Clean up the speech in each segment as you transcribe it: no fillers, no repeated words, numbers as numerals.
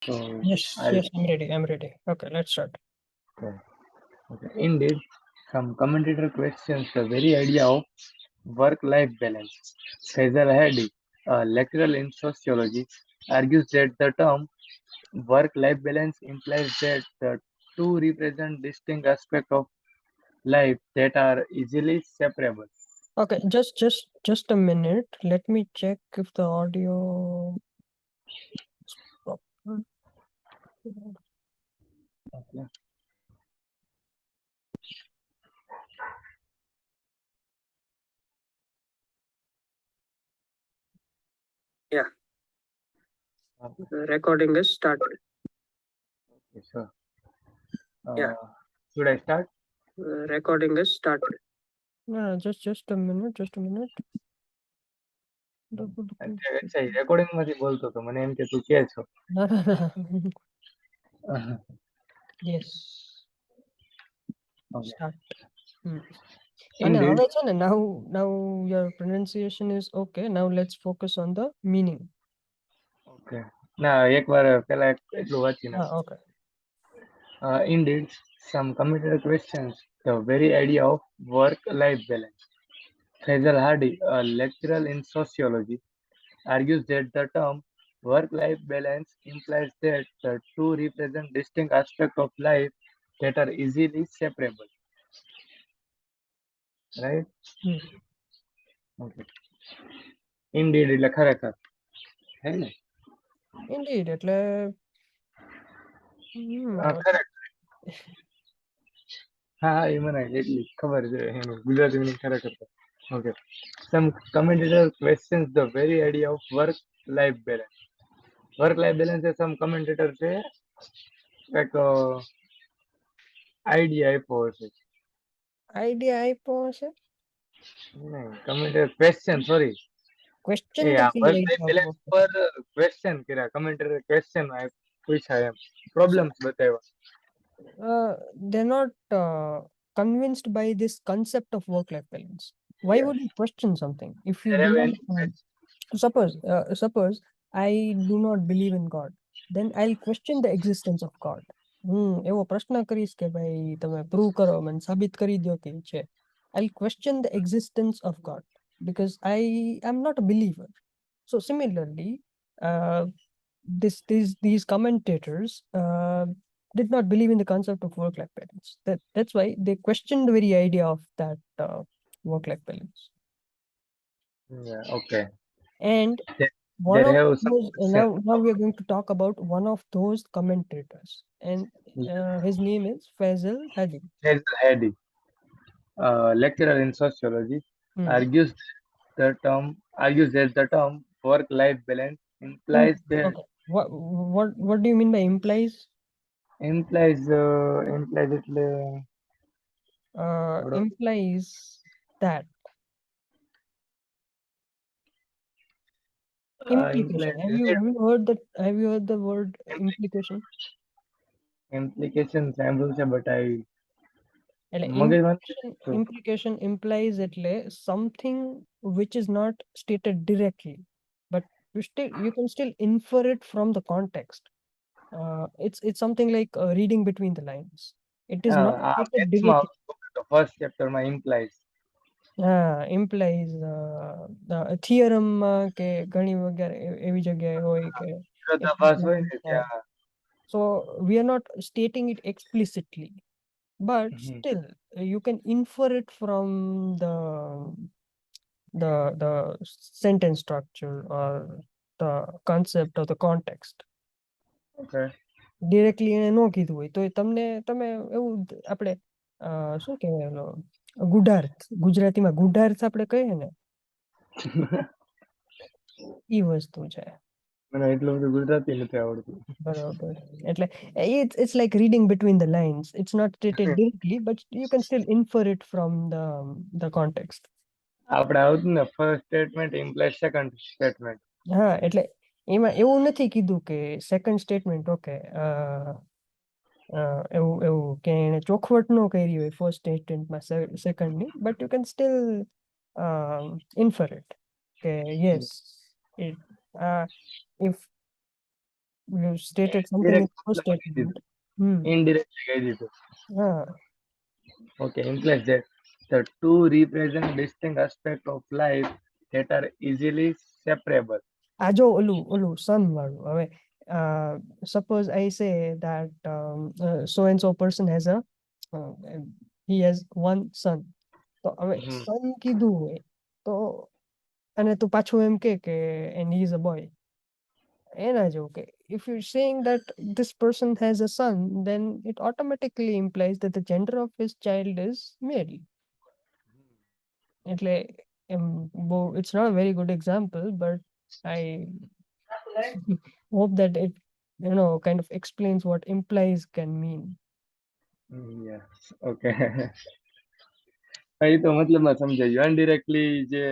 So Yes, I'll yes, I'm ready. Okay, let's start. okay. Okay. Indeed, some commentator questions the very idea of work-life balance. Faisal Hadi, a lecturer in sociology, argues that the term work-life balance implies that the two represent distinct aspects of life that are easily separable. Okay, just a minute. Let me check if the audio is proper. Okay. Yeah, Okay. the recording is started. Sure. Yeah, Should I start? recording is started. No, no, just a minute, just a minute. અચ્છા recording માંથી બોલતો તો મને એમ કે તું કે છો. No, no, no. Yes, Okay. start. And Indeed. now your pronunciation is okay. Now let's focus on the meaning. Okay. ના એકવાર પેલા એટલું વાંચી નાખ. Okay. Indeed, some commentator questions the very idea of work-life balance. Faisal Hadi, a lecturer in sociology, argues that the term work-life balance implies that the two represent distinct aspects of life that are easily separable. Right? Hmm. Okay. Indeed, એટલે ખરેખર. હે ને? Indeed, એટલે ખરેખર. હા હા એ મને એટલી ખબર છે એનું ગુજરાતી મીનિંગ ખરેખર. Okay. Some commentator questions the very idea of work-life balance. Work-life balance A some commentator છે એક આઈડિયા આપ્યો હશે. idea આપ્યો હશે. નહીં commentator question sorry. Question એ તો આ કેવી work-life idea balance પર question કર્યા commentator question પૂછા એમ problems બતાવ્યા. They're not convinced by this concept of work-life balance. Why would you question something if you do not suppose I do not believe in God, then I'll question the existence of God. એવો પ્રશ્ન કરીશ કે ભાઈ તમે prove કરો મને સાબિત કરી દો કે છે. I'll question the existence of God because I am not a believer. So similarly, these commentators did not believe in the concept of work-life balance. That's why they questioned the very idea of that work-life balance. Yeah, okay. And That, one that of have some those, question. now we are going to talk about one of those commentators, and his name is Faisal Hadi. Faisal Hadi, lecturer in sociology, Hmm. argues that the term work-life balance implies that Okay. What do you mean by implies? implies એટલે Implies that implication. implies Have you heard that? Have you heard the word implication? implication સાંભળ્યું છે but I એટલે મગજમાં implication implies એટલે something which is not stated directly, but you can still infer it from the context. It's something like reading between the lines. It is not stated મેથ્સમાં directly. First ચેપ્ટરમાં implies Implies theorem કે ઘણી વગર એવી જગ્યાએ હોય કે વિરોધાભાસ હોય ને ત્યાં so we are not stating it explicitly, but still you can infer it from the sentence structure or the concept or the context. Okay. Directly એને ન કીધું હોય તો તમને તમે એવું આપણે શું કહેવાય ઓલો ગુઢાર્થ ગુજરાતીમાં ગુઢાર્થ આપણે કહીએ ને એ વસ્તુ છે. મને એટલું બધું ગુજરાતી નથી આવડતું. બરાબર એટલે it's like reading between the lines. It's not stated directly, but you can still infer it from the context. આપણે આવતું ને first statement imply second statement. હા એટલે એમાં એવું નથી કીધું કે સેકન્ડ સ્ટેટમેન્ટ ઓકે એવું એવું કે એને ચોખવટ ન કરી હોય ફર્સ્ટ સ્ટેટમેન્ટમાં સેકન્ડની, but you can steel infer it કે yes, if You stated something in direct the first મતલબ કહી statement. દીધું, Hmm. ઇનડિરેક્ટલી કહી દીધું. હા. Okay, implies that the two represent distinct aspects of life that are easily separable. આ જો ઓલું son વાળું હવે suppose I say that so and so person has a he has one son. તો હવે Hmm. son કીધું હોય તો અને તું પાછું એમ કે and he is a boy એના જેવું કે if you're saying that this person has a son, then it automatically implies that the gender of his child is male. એટલે એમ બહુ it's not a very good example, but I hope that it kind of explains what implies can mean. Yes, okay. એ તો મતલબમાં સમજાઈ ગયું. Indirectly જે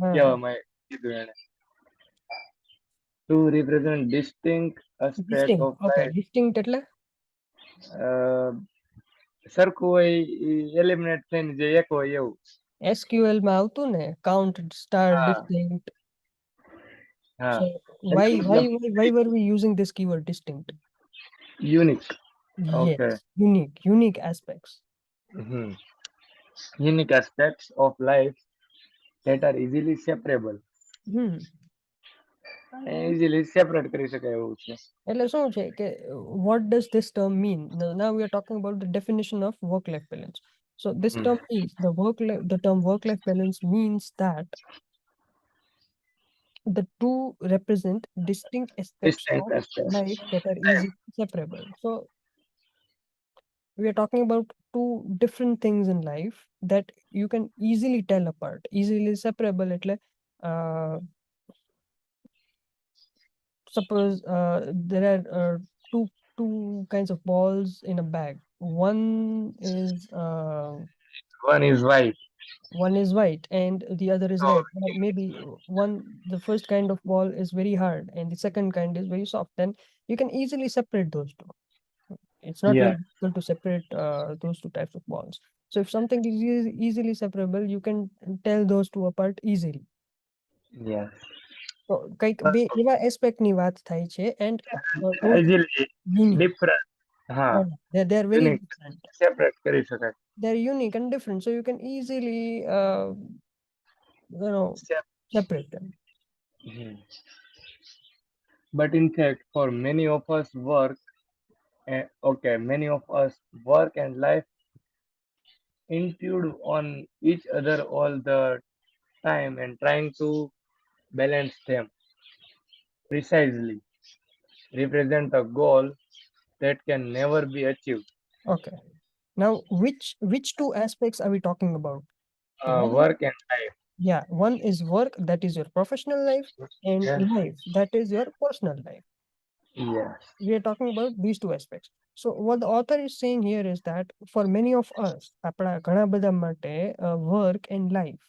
હા. કહેવામાં કીધું એને. Two represent distinct aspect Distinct. of Okay, life. distinct એટલે સરખું હોય એલિમિનેટ થઈને જે એક હોય એવું. SQL માં આવતું ને count star હા distinct. હા So એટલે મતલબ why were we using this keyword distinct? Unique. Okay. Yes, unique aspects. Unique aspects of life that are easily separable. Hmm. Easily separate કરી શકાય એવું છે. એટલે શું છે કે what does this term mean? Now we are talking about the definition of work life balance. So this term is the term work life balance means that the two represent distinct aspects of Distinct aspects. life that are easily separable. So we are talking about two different things in life that you can easily tell apart, easily separable. એટલે suppose there are two kinds of balls in a bag. One is One is white. one is white and the other is red, or maybe the first kind of ball is very hard and the second kind is very soft. Then you can easily separate those two. It's not Yeah. very difficult to separate those two types of balls. So if something is easily separable, you can tell those two apart easily. Yeah. તો કંઈક બે એવા એસ્પેક્ટની વાત થાય છે and those Easily unique. different. હા. They are very Unique. different. Separate કરી શકાય. They're unique and different, so you can easily separate them. But in fact, for many of us many of us work and life intrude on each other all the time and trying to balance them precisely represent a goal that can never be achieved. Okay, now which two aspects are we talking about? One, Work and life. yeah, one is work, that is your professional life, and Yeah. life, that is your personal life. Yes. We are talking about these two aspects. So what the author is saying here is that for many of us, આપણા ઘણા બધા માટે work and life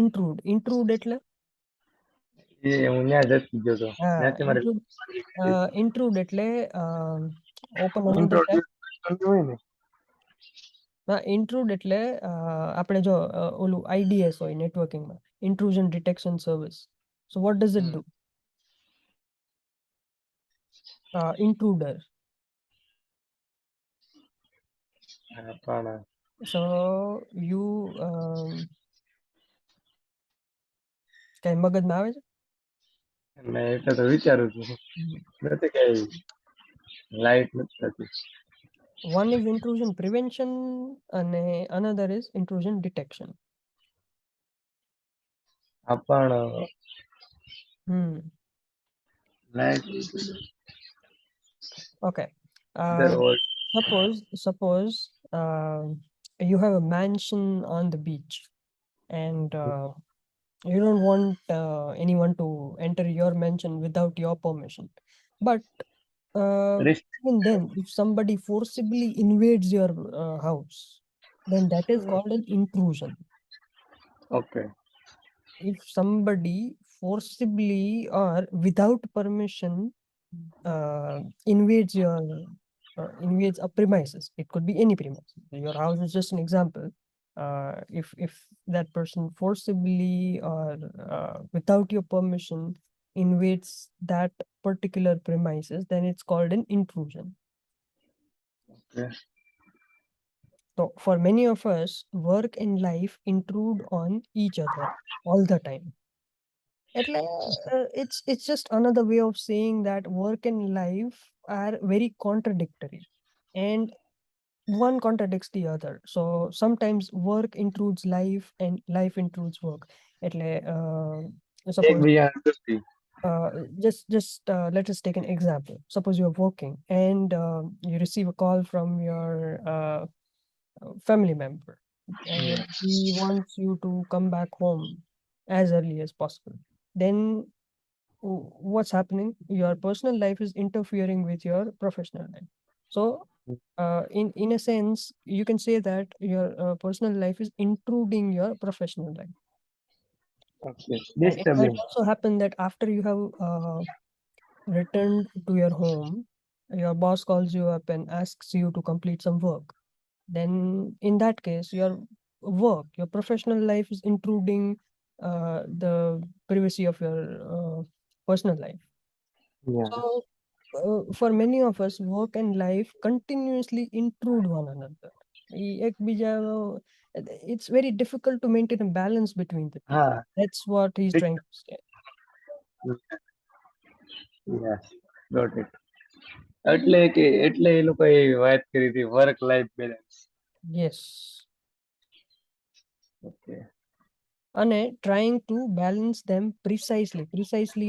intrude એટલે હું ત્યાં જતી ગયો હતો. ત્યાંથી મારે intrude એટલે open another tab. introduce હોય ને. intrude એટલે આપણે જો ઓલું IDS હોય નેટવર્કિંગમાં, intrusion detection service. So what does it do? Intruder. પણ So you કઈ મગજમાં આવે છે? મેં એટલે તો વિચારું છું. નથી કઈ લાઈટ નથી થતી. One is intrusion prevention and another is intrusion detection. પણ લાઈટ Okay. દર હોય. Suppose you have a mansion on the beach and you don't want anyone to enter your mansion without your permission. But even then, if somebody forcibly invades your house, then that is called an intrusion. Okay. If somebody forcibly or without permission invades a premises, it could be any premises, your house is just an example. If that person forcibly or without your permission invades that particular premises, then it's called an intrusion. Okay. So for many of us, work and life intrude on each other all the time. It's just another way of saying that work and life are very contradictory, and one contradicts the other. So sometimes work intrudes life and life intrudes work. Suppose એકબીજાને દોસ્તી. uh, just let us take an example. Suppose you're working and you receive a call from your family member, and Yeah. he wants you to come back home as early as possible. Then what's happening? Your personal life is interfering with your professional life. So in a sense, you can say that your personal life is intruding your professional life. Okay. And it might Disturbing. also happen that after you have returned to your home, your boss calls you up and asks you to complete some work. Then in that case, your work, your professional life is intruding the privacy of your personal life. Yeah. So for many of us, work and life continuously intrude one another. It's very difficult to maintain a balance between the two. હા. That's what he's trying to say. Yes. Got it. એટલે એ લોકોએ વાત કરી હતી work life balance. Yes. Okay. And trying to balance them precisely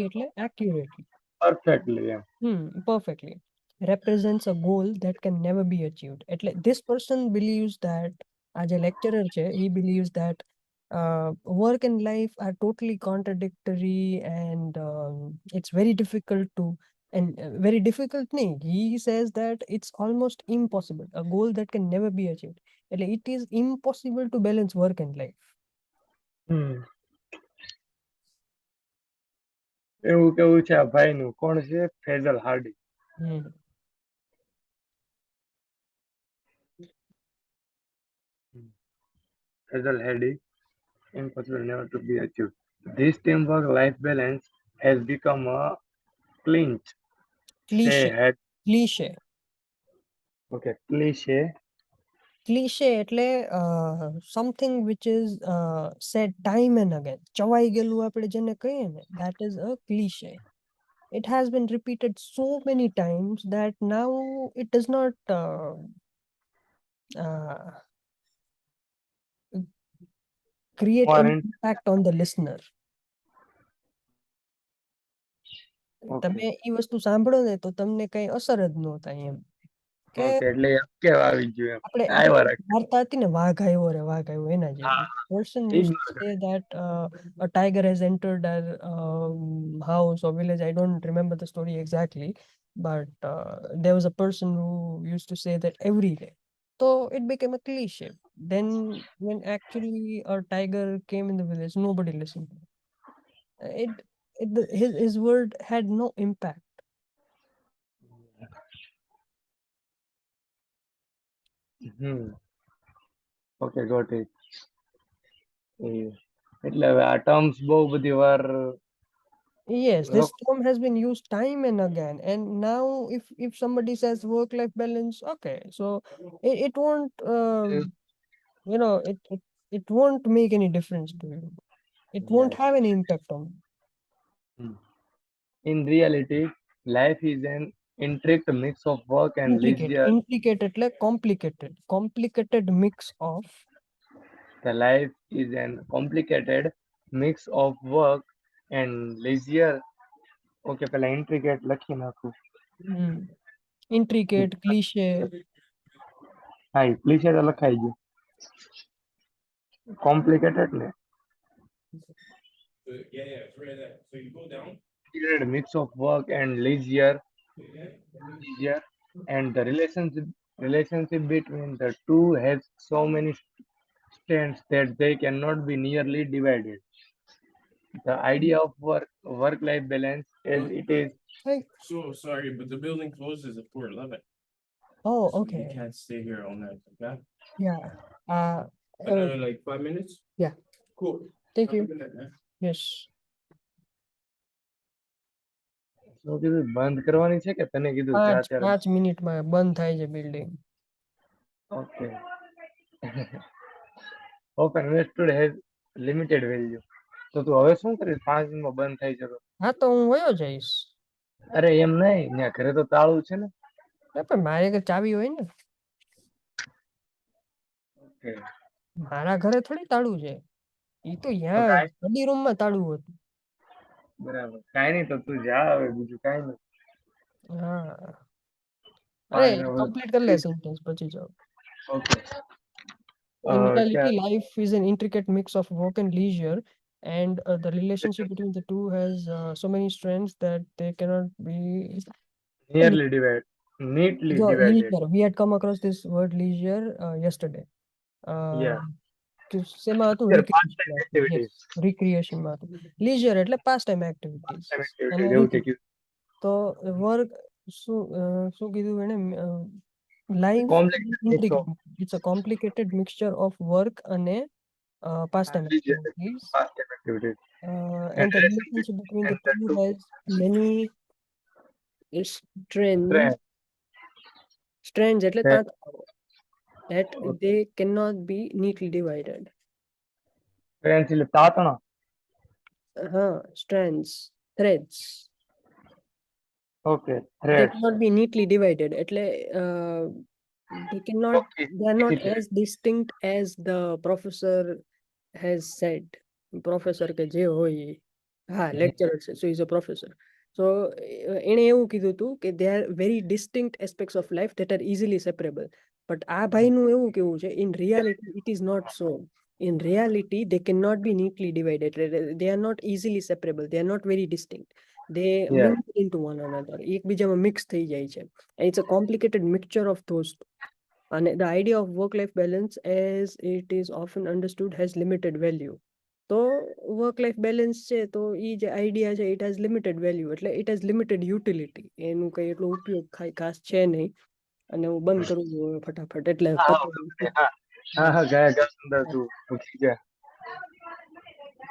એટલે accurately. Perfectly એમ. Perfectly. Represents a goal that can never be achieved. This person believes that, as a lecturer, he believes that work and life are totally contradictory, and it's very difficult to, and very difficult thing. He says that it's almost impossible, a goal that can never be achieved. It is impossible to balance work and life. હમ. એવું કેવું છે આ ભાઈનું. કોણ છે? Phrasal Hardy. Hmm. Phrasal Hardy. Impossible never to be achieved. This teamwork life balance has become a clinch. Say Cliche. had Cliche. okay cliche. ક્લીશે એટલે something which is said time and again. ચવાઈ ગયેલું આપણે જેને કહીએ ને, that is a cliche. It has been repeated so many times that now it does not uh, create More any in, impact on the listener. okay. તમે એ વસ્તુ સાંભળો ને તો તમને કઈ અસર જ ન થાય એમ કે Okay એટલે એમ કેવા આવી ગયું એમ. આપણે આવ્યા આપણે રાખે. વાર્તા હતી ને, વાઘ આવ્યો રે વાઘ આવ્યો, એના હા. જેવી. Person used to Ignore say that. that a tiger has entered our house or village. I don't remember the story exactly, but there was a person who used to say that every day. So it became a cliche. Then when actually a tiger came in the village, nobody listened. It, his word had no impact. Hmm. Okay got it. એ એટલે હવે આ terms બહુ બધી વાર Yes, this લોકો term has been used time and again, and now if somebody says work-life balance, okay, so it won't it won't make any difference to you. It won't yes. have any impact on you. In reality, life is an intricate mix of work and leisure. Intricate એટલે complicated mix of. The life is an complicated mix of work and leisure. Okay, પેલા intricate લખી નાખું. Intricate cliche. હા, cliche તો લખાઈ ગયું. Complicated ને. Complicated mix of work and leisure, and the relationship between the two has so many strands that they cannot be nearly divided. The idea of work-life balance as it is Hey. Oh, okay. Yeah. Yeah. Thank you. Yes. શું કીધું બંધ કરવાની છે કે તને કીધું જા ત્યારે? 5 મિનિટમાં બંધ થાય છે building. Okay. Open understood has limited value. તો તું હવે શું કરીશ 5 મિનિટમાં બંધ થઈ જતો? હા તો હું વયો જઈશ. અરે એમ નહીં, ત્યાં ઘરે તો તાળું છે ને. પણ મારે ઘરે ચાવી હોય ને. ઓકે. મારા ઘરે થોડી તાળું છે. ઈ તો તો ત્યાં કાંઈ સ્ટડી રૂમમાં તાળું હતું. બરાબર, કાંઈ નહીં, તો તું જા હવે, બીજું કાંઈ નહીં. હા. અરે 5 મિનિટ કમ્પ્લીટ કરી લે સેન્ટેન્સ પછી જાઓ. ઓકે. In reality, ક્યાં life is an intricate mix of work and leisure, and the relationship between the two has so many strands that they cannot be. Nearly divide, neatly So, divided. leisure. We had come across this word leisure yesterday. યા તો શેમાં હતું? Past Recreation time માં હતું. Yes, activities. recreation માં હતું. Leisure એટલે past time activities time અને એક્ટિવિટીઝ એવું તે recreation. કીધું. તો વર્ક શું કીધું એને? Life is complex mix intricate. Of It's a complicated mixture of work અને past time leisure activities. Past time activities And and the relationship relationship between the and that two two has many strands. Trend. Strands એટલે તાંતણાઓ that they cannot be neatly divided. Trend એટલે તાતણા. Strands, threads. Okay. They threads. cannot be neatly divided. એટલે they cannot, they are not as distinct as the professor has said. Professor કે જે હોય એ. હા, lecturer છે, so he's a professor. So એણે એવું કીધું હતું કે they are very distinct aspects of life that are easily separable. But આ ભાઈનું એવું કેવું છે, in reality it is not so. In reality they cannot be neatly divided. They are not easily separable. They are not very distinct. They Yeah. mingle into one another. એકબીજામાં mix થઈ જાય છે. And it's a complicated mixture of those two. And the idea of work-life balance, as it is often understood, has limited value. તો work life balance છે તો એ જે idea છે it has limited value, એટલે it has limited utility. એનું કઈ એટલો ઉપયોગ ખાસ છે નહીં. અને હું બંધ કરું છું હવે ફટાફટ, એટલે હા હા, ગયા ગયા અંદર તું ઉઠી જા.